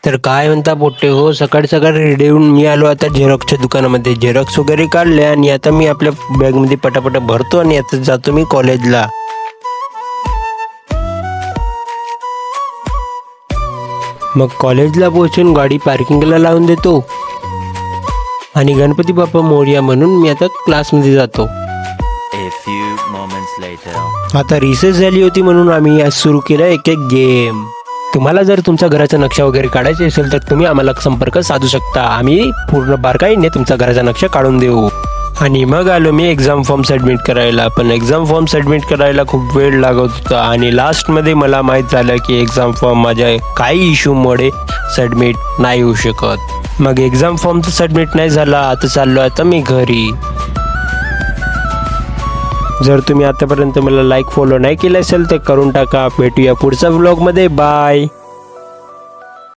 तर काय म्हणता पोट्टे हो, सकाळी सकाळी रेडी होऊन मी आलो आता झेरॉक्सच्या दुकानामध्ये. झेरॉक्स वगैरे काढले आणि आता मी आपल्या बॅगमध्ये पटापट भरतो आणि आता जातो मी कॉलेजला. मग कॉलेजला पोहोचून गाडी पार्किंगला लावून देतो आणि गणपती बाप्पा मोरया म्हणून मी आता क्लासमध्ये जातो. A few moments later. आता रिसेस झाली होती म्हणून आम्ही आज सुरू केलं एक गेम. तुम्हाला जर तुमचा घराचा नक्षा वगैरे काढायचा असेल तर तुम्ही आम्हाला संपर्क साधू शकता. आम्ही पूर्ण बारकाईने तुमचा घराचा नक्षा काढून देऊ. आणि मग आलो मी एक्झाम फॉर्म सबमिट करायला. पण एक्झाम फॉर्म सबमिट करायला खूप वेळ लागत होता आणि लास्टमध्ये मला माहीत झालं की एक्झाम फॉर्म माझ्या काही इश्यूमुळे सबमिट नाही होऊ शकत. मग एक्झाम फॉर्म तर सबमिट नाही झाला. आता चाललो आता मी घरी. जर तुम्ही आतापर्यंत मला लाईक फॉलो नाही केलं असेल तर करून टाका. भेटूया पुढच्या व्लॉगमध्ये. बाय.